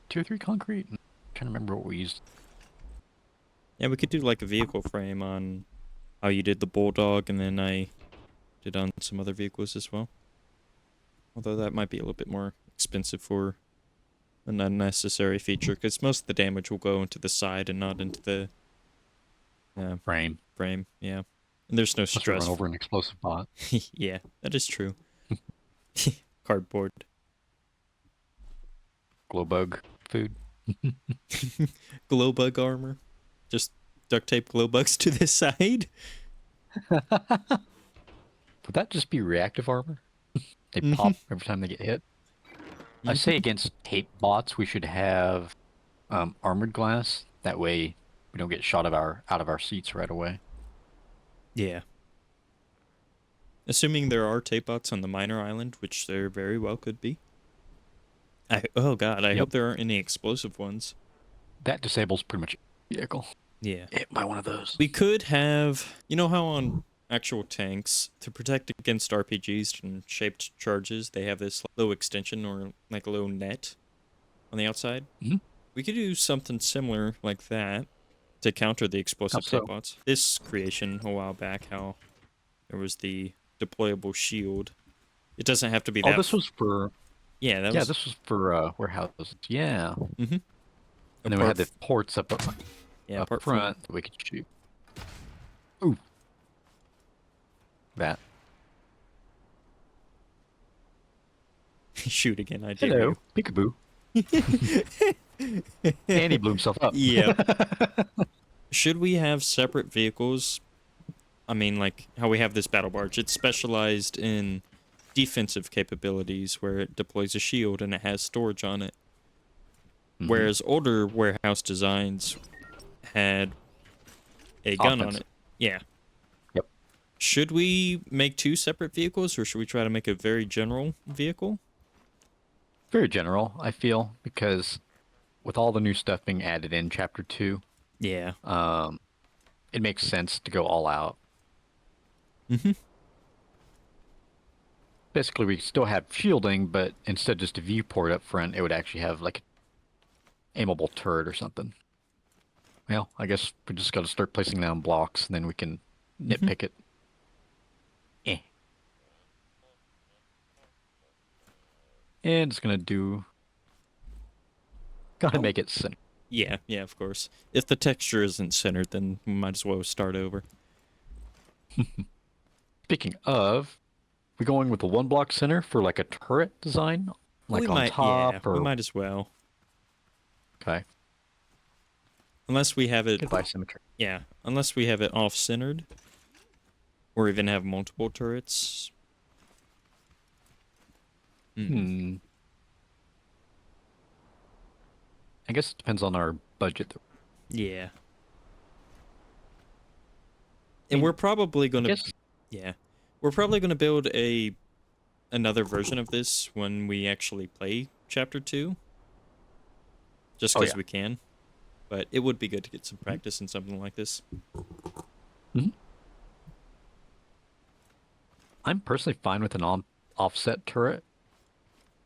tier 3 concrete? I'm trying to remember what we used. Yeah, we could do like a vehicle frame on how you did the Bulldog, and then I did on some other vehicles as well. Although that might be a little bit more expensive for an unnecessary feature, because most of the damage will go into the side and not into the Frame. frame. Yeah, and there's no Unless we run stress. over an explosive bot. Yeah, that is true. Cardboard. Glow bug food. Glow bug armor. Just duct tape glow bugs to the side. Would that just be reactive armor? They pop every time they get hit? I say against tape bots, we should have armored glass. That way, we don't get shot out of our seats right away. Yeah. Assuming there are tape bots on the minor island, which there very well could be. Oh god, I hope there aren't any explosive ones. That disables pretty much every vehicle. Yeah. Hit by one of those. We could have, you know how on actual tanks, to protect against RPGs and shaped charges, they have this low extension or like a low net on the outside? Mm-hmm. We could do something similar like that to counter the explosive tape bots. This creation a while back, how there was the deployable shield. It doesn't have to be that. Oh, this was for... Yeah, this was for warehouses. Yeah. Mm-hmm. And then we had the ports up front that we could shoot. Ooh. That. Shoot again, I dare Hello, you. peekaboo. And he blew himself up. Yeah. Should we have separate vehicles? I mean, like how we have this battle barge. It's specialized in defensive capabilities where it deploys a shield and it has storage on it. Mm-hmm. Whereas older warehouse designs had a gun on it. Yeah. Yep. Should we make two separate vehicles, or should we try to make a very general vehicle? Very general, I feel, because with all the new stuff being added in Chapter 2, yeah, it makes sense to go all out. Mm-hmm. Basically, we still have shielding, but instead of just a viewport up front, it would actually have like an aimable turret or something. Well, I guess we just got to start placing down blocks, and then we can nitpick it. And it's gonna do... Gotta make it centered. Yeah, of course. If the texture isn't centered, then we might as well start over. Speaking of, we're going with the one block center for like a turret design? Like on top? Yeah, we might as well. Okay. Unless we have it... Goodbye, symmetry. Yeah, unless we have it off-centered. Or even have multiple turrets. I guess it depends on our budget. Yeah. And we're probably going to... Yeah. We're probably going to build another version of this when we actually play Chapter 2. Just because we can. But it would be good to get some practice in something like this. I'm personally fine with an offset turret.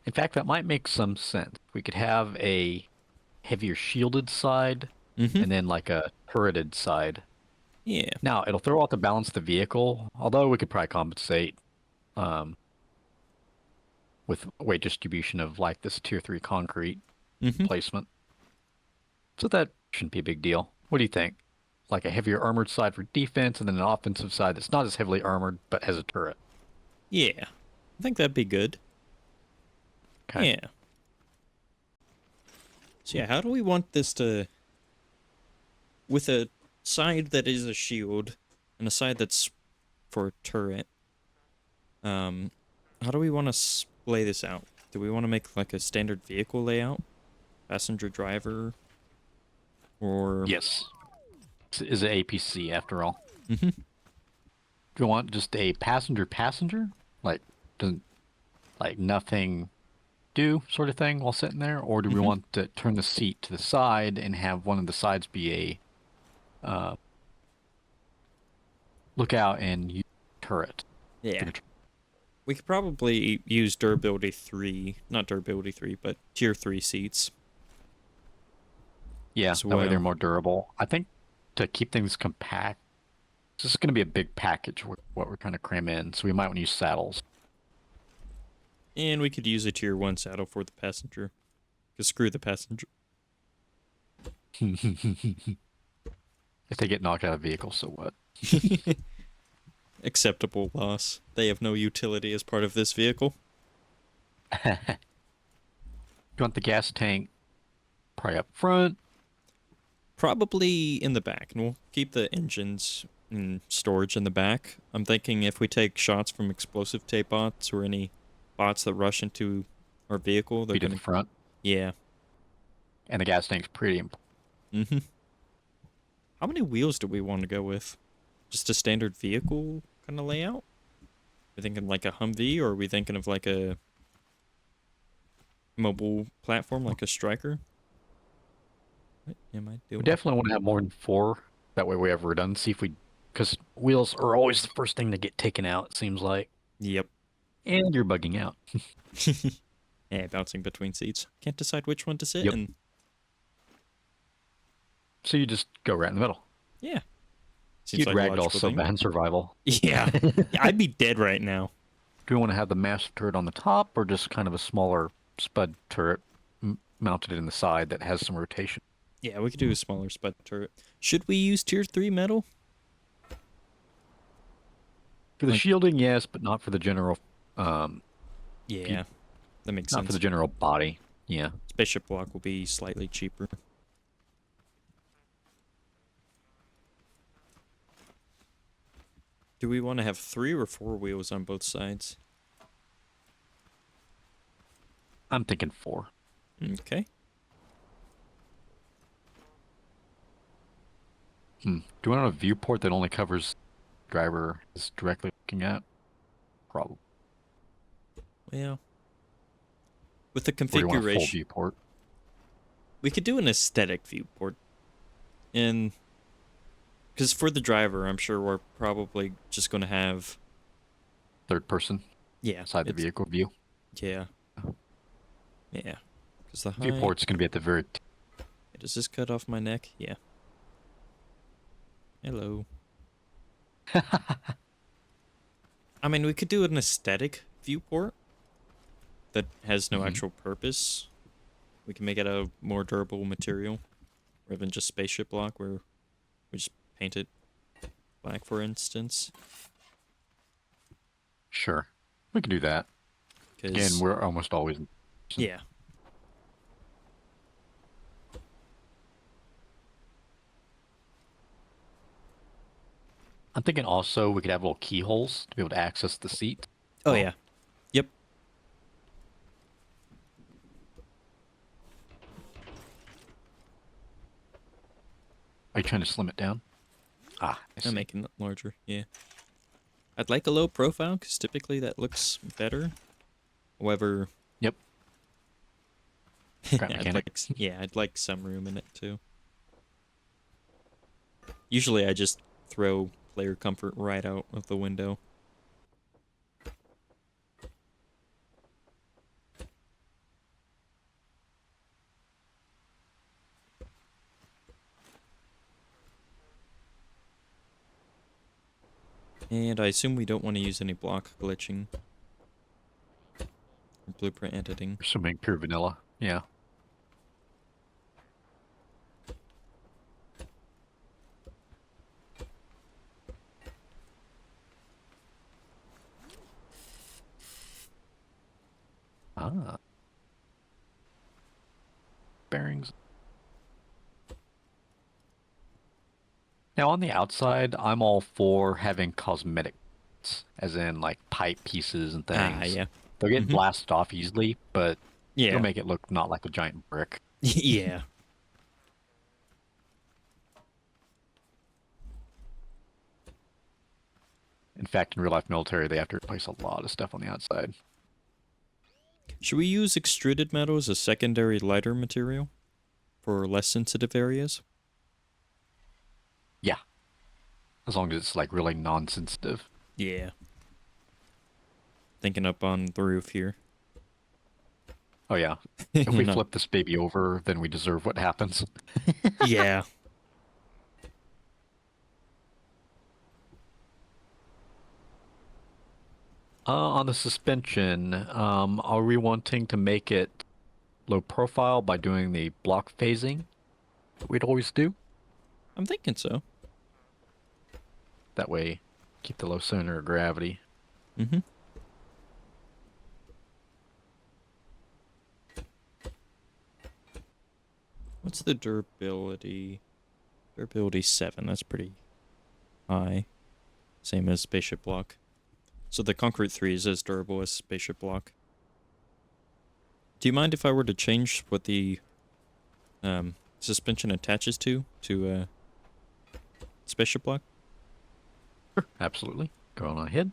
In fact, that might make some sense. We could have a heavier shielded side and then like a turreted side. Yeah. Now, it'll throw out the balance of the vehicle, although we could probably compensate with weight distribution of like this tier 3 concrete placement. So that shouldn't be a big deal. What do you think? Like a heavier armored side for defense and then an offensive side that's not as heavily armored but has a turret. Yeah. I think that'd be good. Okay. Yeah. So yeah, how do we want this to... With a side that is a shield and a side that's for a turret, how do we want to lay this out? Do we want to make like a standard vehicle layout? Passenger driver? Or... Yes. This is an APC after all. Mm-hmm. Do you want just a passenger? Like, doesn't... Like, nothing... do sort of thing while sitting there, or do we want to turn the seat to the side and have one of the sides be a lookout and turret? Yeah. We could probably use durability 3, not durability 3, but tier 3 seats. Yeah, as that way they're well. more durable. I think to keep things compact, this is going to be a big package, what we're trying to cram in, so we might want to use saddles. And we could use a tier 1 saddle for the passenger. Because screw the passenger. If they get knocked out of the vehicle, so what? Acceptable loss. They have no utility as part of this vehicle. You want the gas tank probably up front? Probably in the back. And we'll keep the engines in storage in the back. I'm thinking if we take shots from explosive tape bots or any bots that rush into our vehicle, they're Be to going the to... front. Yeah. And the gas tank's pretty important. Mm-hmm. How many wheels do we want to go with? Just a standard vehicle kind of layout? Are we thinking like a Humvee, or are we thinking of like a mobile platform like a Striker? What am I We doing? definitely want to have more than 4. That way we have redundancy if we... Because wheels are always the first thing to get taken out, it seems like. Yep. And you're bugging out. Yeah, bouncing between seats. Can't decide which one to sit Yep. in. So you just go right in the middle. Yeah. Seems You'd like a ragdoll logical so thing. bad in survival. Yeah. I'd be dead right now. Do we want to have the massive turret on the top or just kind of a smaller spud turret mounted in the side that has some rotation? Yeah, we could do a smaller spud turret. Should we use tier 3 metal? For the Like- shielding, yes, but not for the general. Yeah. That makes Not sense. for the general body. Yeah. Spaceship block will be slightly cheaper. Do we want to have 3 or 4 wheels on both sides? I'm thinking 4. Okay. Do you want a viewport that only covers driver is directly looking at? Probably. Well, with the Or do you want a full configuration, viewport? we could do an aesthetic viewport. And because for the driver, I'm sure we're probably just going to have... Third person Yeah. inside the it's- vehicle view. Yeah. Yeah. Because the height... Viewport's going to be at the very... Does this cut off my neck? Yeah. Hello. I mean, we could do an aesthetic viewport that has no actual purpose. We can make it a more durable material rather than just spaceship block where we just paint it black, for instance. Sure. We can do that. Again, 'Cause- we're almost always... yeah. I'm thinking also we could have little keyholes to be able to access the seat. Oh, yeah. Yep. Are you trying to slim it down? Ah, I see. I'm making it larger, yeah. I'd like a low profile, because typically that looks better. However, Yep. Crap I'd mechanic. I'd like some room in it, too. Usually I just throw player comfort right out of the window. And I assume we don't want to use any block glitching. Or blueprint editing. Assuming pure vanilla. Yeah. Ah. Bearings. Now on the outside, I'm all for having cosmetics, as in like pipe pieces and things. Ah, yeah. They'll get Mhm. blasted off easily, but Yeah. it'll make it look not like a giant brick. Yeah. In fact, in real life military, they have to replace a lot of stuff on the outside. Should we use extruded metal as a secondary lighter material for less sensitive areas? Yeah. As long as it's like really non-sensitive. Yeah. Thinking up on the roof here. Oh yeah. If You we know. flip this baby over, then we deserve what happens. Yeah. On the suspension, are we wanting to make it low profile by doing the block phasing that we'd always do? I'm thinking so. That way, keep the low center of gravity. Mm-hmm. What's the durability? Durability 7. That's pretty high. Same as spaceship block. So the concrete 3 is as durable as spaceship block. Do you mind if I were to change what the suspension attaches to spaceship block? Sure, absolutely. Go on ahead.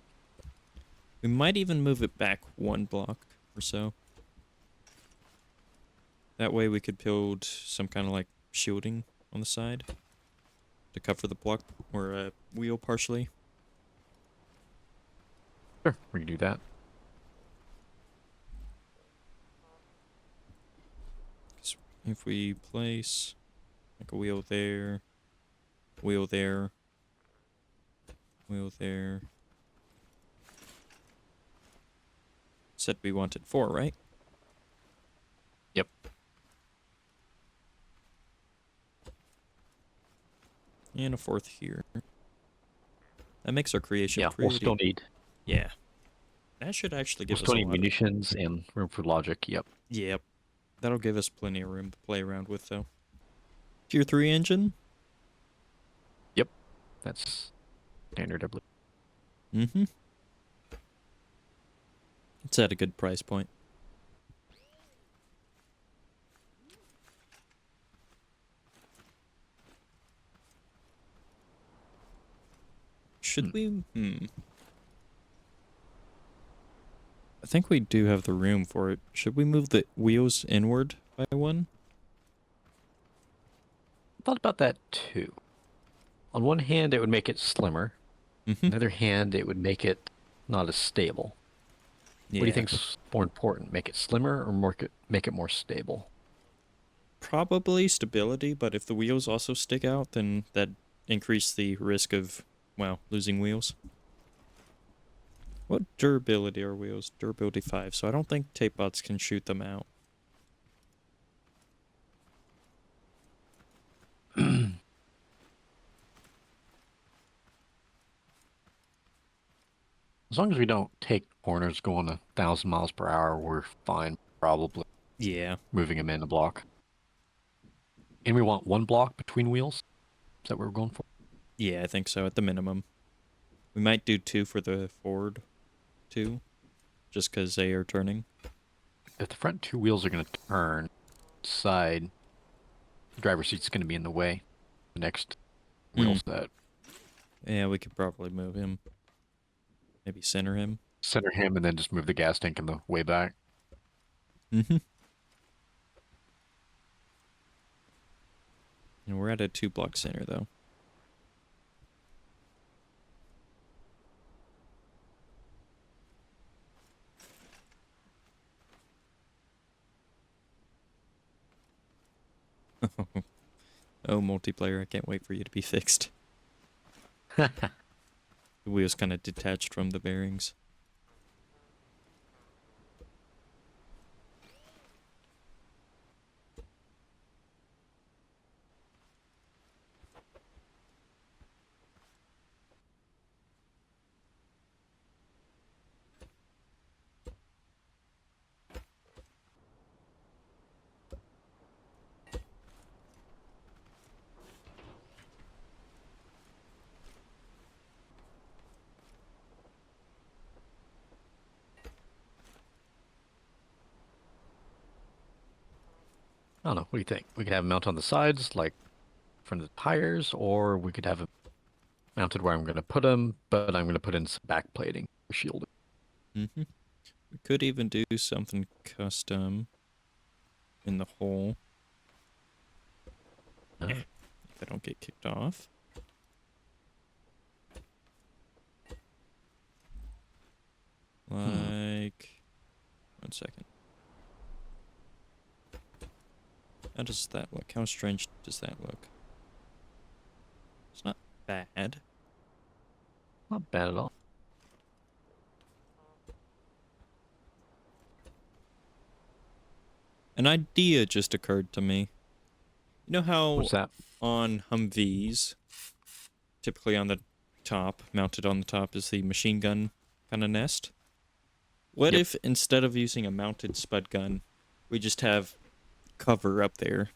We might even move it back 1 block or so. That way we could build some kind of like shielding on the side to cover the block or wheel partially. Sure, we can do that. If we place like a wheel there, wheel there, wheel there. Said we wanted 4, right? Yep. And a 4th here. That makes our creation Yeah, pretty... Yeah. That should actually we'll give us still a need lot of... munitions and room for logic. Yep. Yep. That'll give us plenty of room to play around with, though. Tier 3 engine? Yep. That's standard, I believe. Mm-hmm. It's at a good price point. Should we? I think we do have the room for it. Should we move the wheels inward by 1? I thought about that too. On one hand, it would make it slimmer. Mm-hmm. On the other hand, it would make it not as stable. What do you Yeah. think's more important? Make it slimmer or make it more stable? Probably stability, but if the wheels also stick out, then that increase the risk of, well, losing wheels. What durability are wheels? Durability 5, so I don't think tape bots can shoot them out. As long as we don't take corners going 1,000 miles per hour, we're fine. Probably Yeah. moving them in a block. And we want 1 block between wheels. Is that what we're going for? Yeah, I think so, at the minimum. We might do 2 for the forward, 2, just because they are turning. If the front 2 wheels are going to turn side, the driver's seat's going to be in the way. The next wheel set. Yeah, we could probably move him. Maybe center him. Center him and then just move the gas tank in the way back. Mm-hmm. And we're at a 2-block center, though. Oh, multiplayer, I can't wait for you to be fixed. The wheel's kind of detached from the bearings. I don't know. What do you think? We could have them mount on the sides, like in front of the tires, or we could have them mounted where I'm going to put them, but I'm going to put in some back plating for shielding. Mm-hmm. We could even do something custom in the hole. If I don't get kicked off. Like, 1 second. How does that look? How strange does that look? It's not bad. Not bad at all. An idea just occurred to me. You know how What's that? on Humvees, typically on the top, mounted on the top, is the machine gun kind of nest? What Yep. if instead of using a mounted spud gun, we just have cover up there?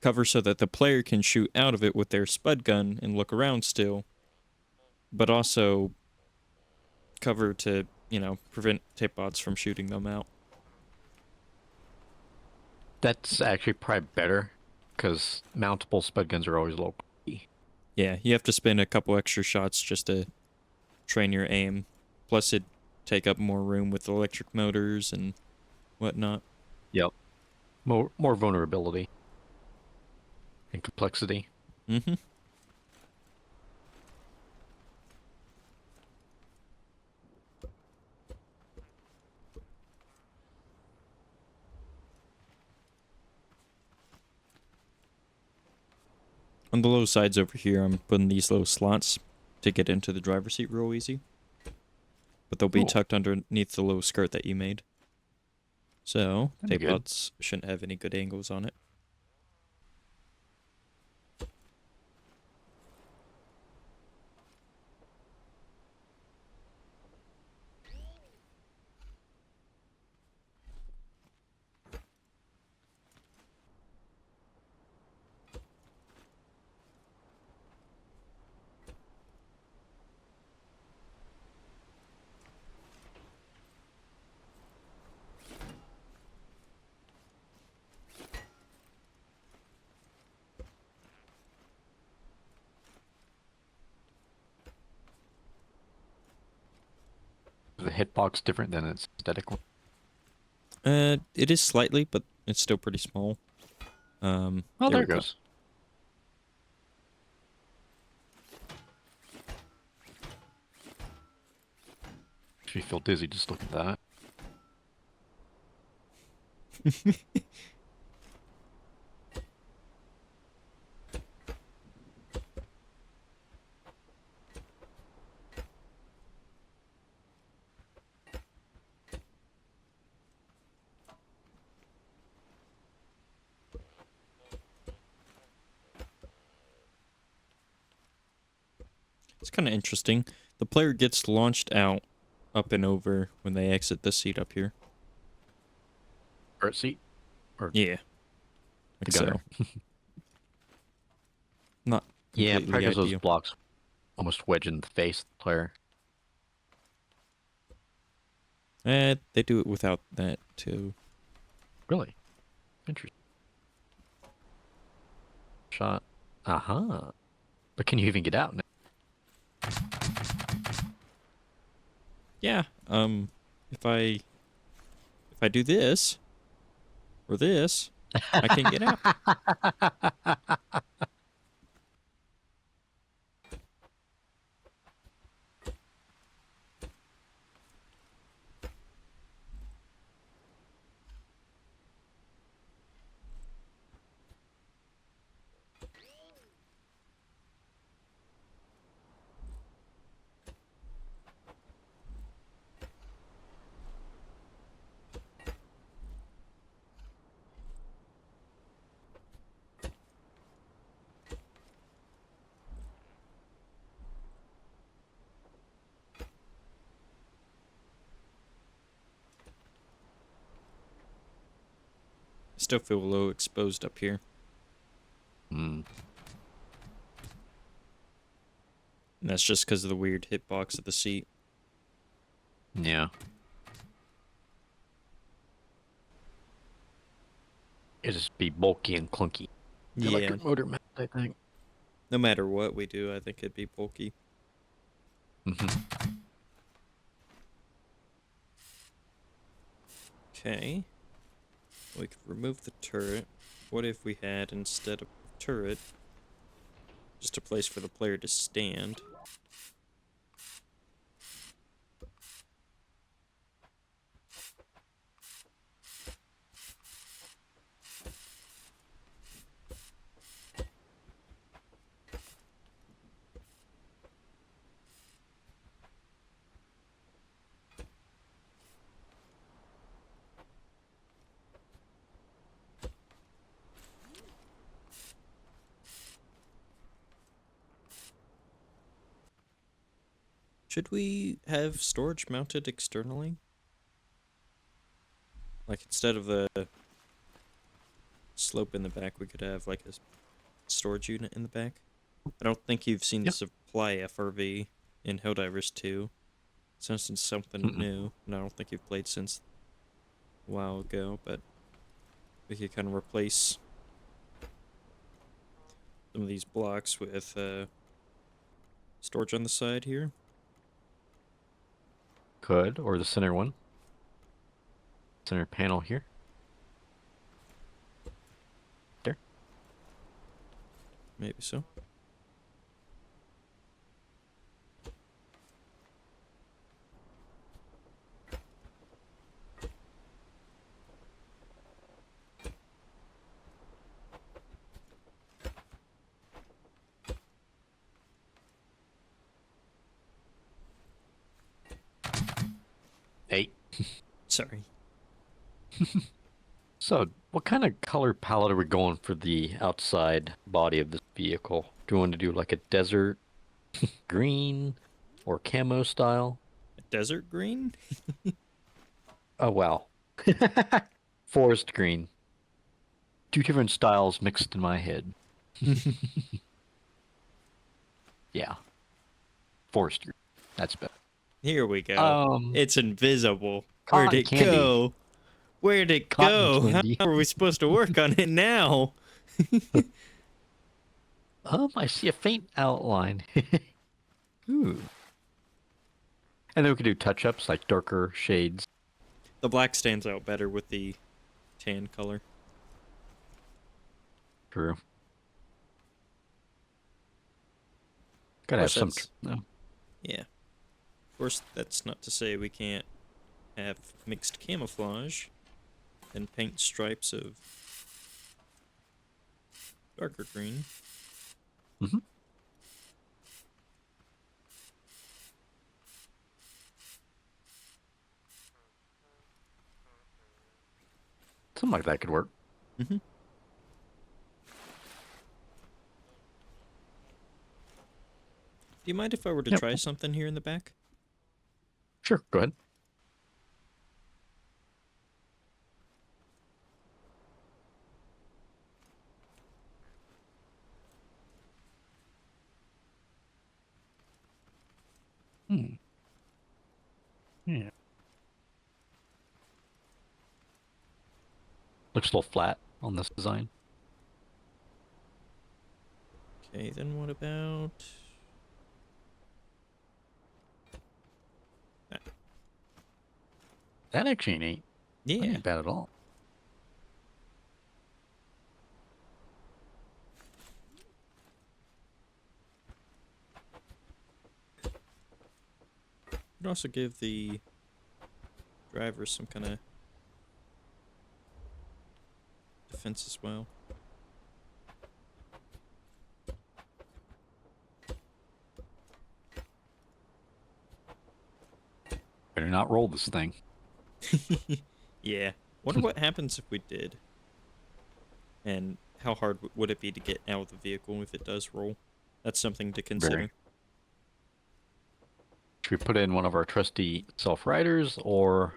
Cover so that the player can shoot out of it with their spud gun and look around still, but also cover to, prevent tape bots from shooting them out. That's actually probably better, because mountable spud guns are always low. Yeah, you have to spend a couple extra shots just to train your aim. Plus, it'd take up more room with electric motors and whatnot. Yep. More vulnerability and complexity. Mm-hmm. On the low sides over here, I'm putting these little slots to get into the driver's seat real easy. But they'll be Cool. tucked underneath the little skirt that you made. So, That'd be tape good. bots shouldn't have any good angles on it. Is the hitbox different than its static one? It is slightly, but it's still pretty small. Oh, There there we it go. goes. Makes me feel dizzy just looking at that. It's kind of interesting. The player gets launched out, up and over when they exit the seat up here. Turret seat or Yeah, the like gunner? so. Not Yeah, completely probably because those ideal. blocks almost wedge in the face of the player. They do it without that too. Really? Interesting. Shot. Uh-huh. But can you even get out now? Yeah. If I do this or this, I can get out. Still feel a little exposed up here. Hmm. And that's just because of the weird hitbox of the seat. Yeah. It just be bulky and clunky. The Yeah. electric motor mount, I think. No matter what we do, I think it'd be bulky. Mm-hmm. Okay. We could remove the turret. What if we had, instead of turret, just a place for the player to stand? Should we have storage mounted externally? Like, instead of a slope in the back, we could have, like, a storage unit in the back? I don't think you've seen the Yep. supply FRV in Helldivers 2. Since it's something new, and I don't think you've played since a while ago, but we could kind of replace some of these blocks with storage on the side here. Could, or the center one. Center panel here. There. Maybe so. Eight. Sorry. So, what kind of color palette are we going for the outside body of this vehicle? Do you want to do like a desert green or camo style? A desert green? Oh, wow. Forest green. Two different styles mixed in my head. Yeah. Forest green. That's better. Here we go. It's invisible. Where'd cotton it candy. go? Where'd it Cotton go? candy. How are we supposed to work on it now? I see a faint outline. Ooh. And then we could do touch-ups like darker shades. The black stands out better with the tan color. True. Gotta have some. that's- No. Yeah. Of course, that's not to say we can't have mixed camouflage and paint stripes of darker green. Mm-hmm. Something like that could work. Mm-hmm. Do you mind if I were to Yep. try something here in the back? Sure, go ahead. Yeah. Looks a little flat on this design. Okay, then what about... That actually ain't. That Yeah. ain't bad at all. Could also give the driver some kind of defense as well. Better not roll this thing. Yeah. Wonder what happens if we did. And how hard would it be to get out of the vehicle if it does roll? That's something to consider. Very. Should we put in one of our trusty self-riders or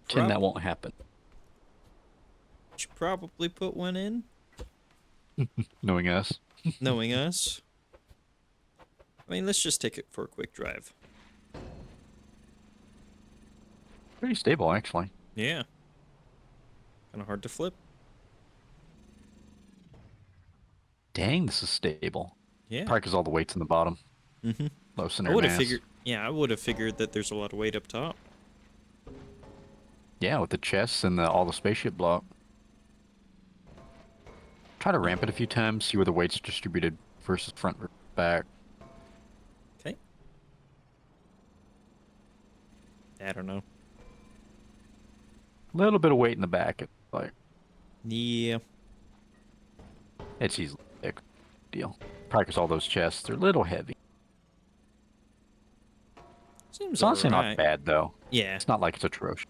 pretend that won't happen? Should probably put one in, Knowing us. knowing us. I mean, let's just take it for a quick drive. Pretty stable, actually. Yeah. Kind of hard to flip. Dang, this is stable. Yeah. Probably because all the weight's in the bottom. Mm-hmm. Low I center would have mass. figured. Yeah, I would have figured that there's a lot of weight up top. Yeah, with the chests and all the spaceship block. Try to ramp it a few times, see where the weight's distributed versus front or back. Okay. I don't know. A little bit of weight in the back. Yeah. It's easily thick. Deal. Probably because all those chests are a little heavy. Seems It's honestly alright. not bad, though. Yeah. It's not like it's atrocious.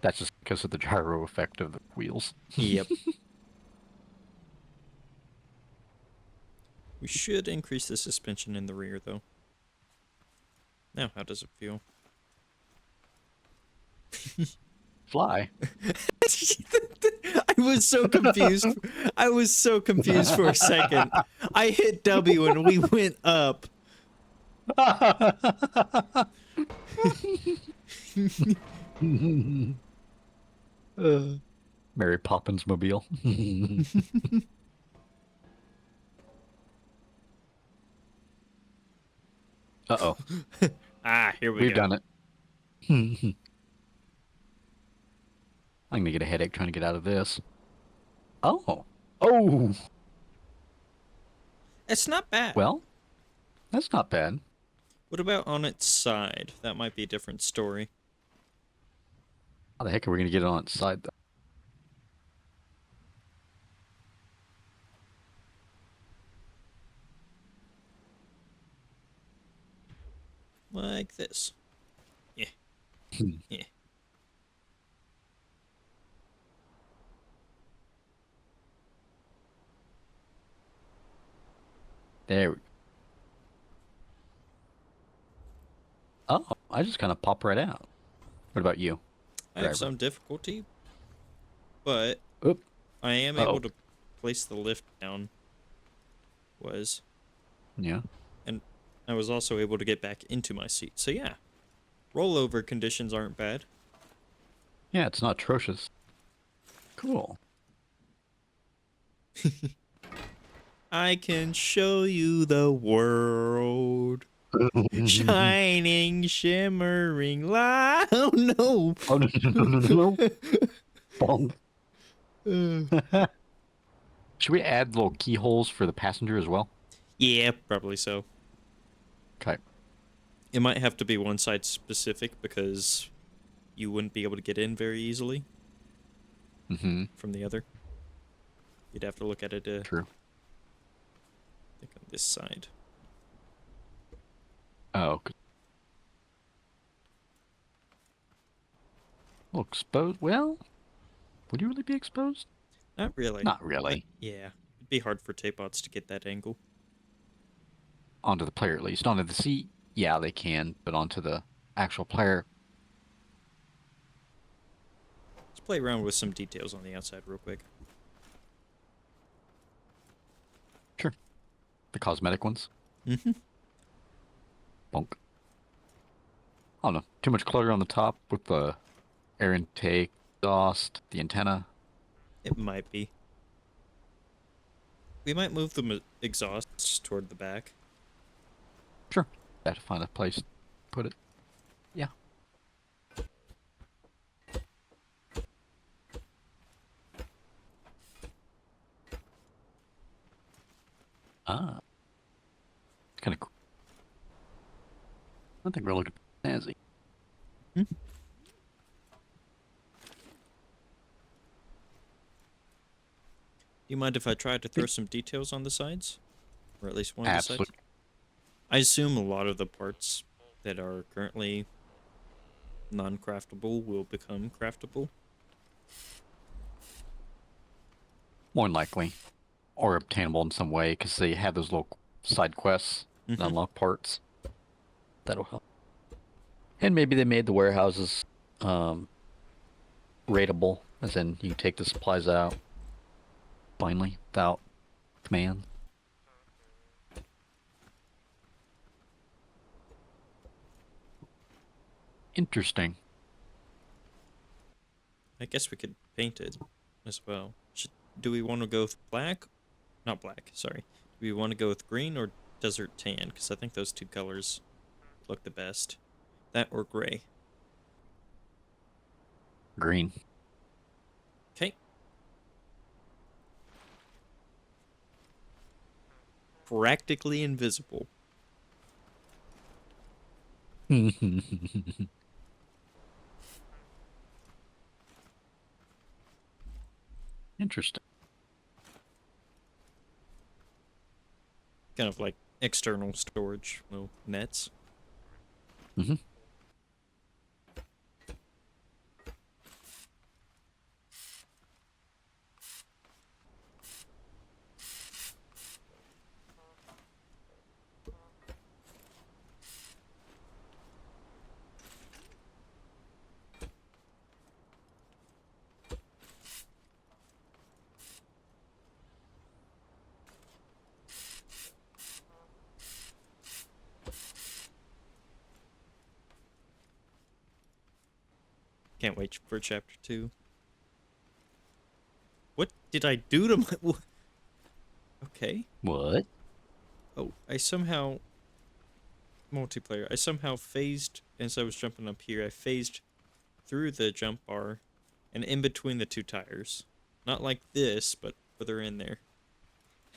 That's just because of the gyro effect of the wheels. Yep. We should increase the suspension in the rear, though. Now, how does it feel? Fly. I was so confused. I was so confused for a second. I hit W and we went up. Mary Poppins mobile. Uh-oh. Ah, here we We've go. done it. I'm gonna get a headache trying to get out of this. Oh. Oh. It's not bad. Well, that's not bad. What about on its side? That might be a different story. How the heck are we gonna get it on its side, though? Like this. Yeah. Yeah. There we go. Oh, I just kind of pop right out. What about you? I have Driver? some difficulty, but Oop. I am Uh-oh. able to place the lift down. Yeah. And I was also able to get back into my seat. So yeah, rollover conditions aren't bad. Yeah, it's not atrocious. Cool. I can show you the world. Shining, shimmering light. Oh no. Oh, no. Bonk. Should we add little keyholes for the passenger as well? Yeah, probably so. Okay. It might have to be one side specific because you wouldn't be able to get in very easily from the other. You'd have to look at it True. I think on this side. Oh. Well, exposed. Well, would you really be exposed? Not really. Not really. Yeah. It'd be hard for tape bots to get that angle. Onto the player, at least. Onto the seat, yeah, they can, but onto the actual player. Let's play around with some details on the outside real quick. Sure. The cosmetic ones. Mm-hmm. Bonk. I don't know. Too much clutter on the top with the air intake, exhaust, the antenna. It might be. We might move the exhausts toward the back. Sure. Have to find a place to put it. Yeah. Ah. It's kind of cool. I think we're looking snazzy. Hmm? Do you mind if I try to throw some details on the sides? Or at least one of the sides? Absolutely. I assume a lot of the parts that are currently non-craftable will become craftable. More than likely. Or obtainable in some way, because they have those little side quests that unlock parts. That'll help. And maybe they made the warehouses rateable, as in you take the supplies out finally without command. Interesting. I guess we could paint it as well. Do we want to go with black? Not black, sorry. Do we want to go with green or desert tan? Because I think those two colors look the best. That or gray. Green. Okay. Practically invisible. Interesting. Kind of like external storage, little nets. Mm-hmm. Can't wait for chapter 2. What did I do to my... Okay. What? Oh, I somehow... Multiplayer. I somehow phased, as I was jumping up here, I phased through the jump bar and in between the 2 tires. Not like this, but further in there.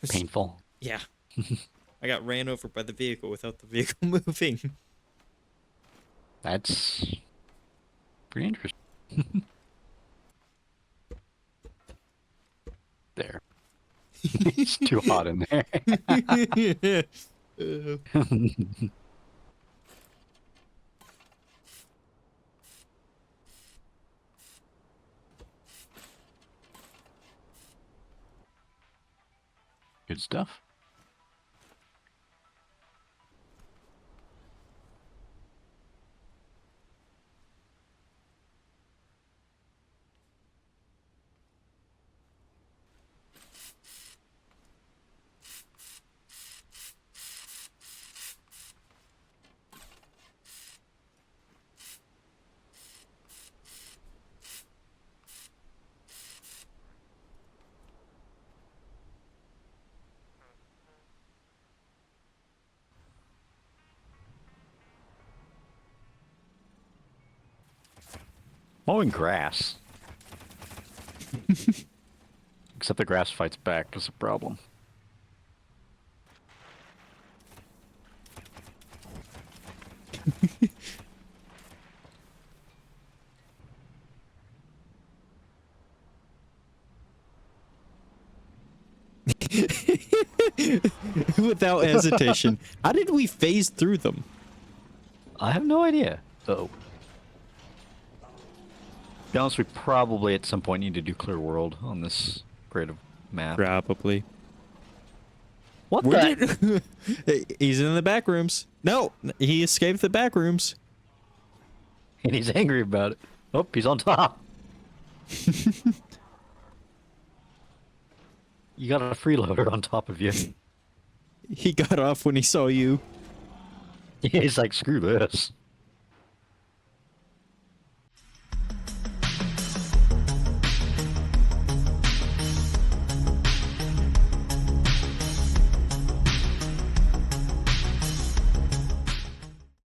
Painful. Yeah. I got ran over by the vehicle without the vehicle moving. That's pretty interesting. There. It's too hot in there. Good stuff. Mowing grass. Except the grass fights back is a problem. Without hesitation. How did we phase through them? I have no idea. So, to be honest, we probably at some point need to do clear world on this creative map. Probably. What Where the? did... He's in the back rooms. No, he escaped the back rooms. And he's angry about it. Oh, he's on top. You got a freeloader on top of you. He got off when he saw you. He's like, screw this.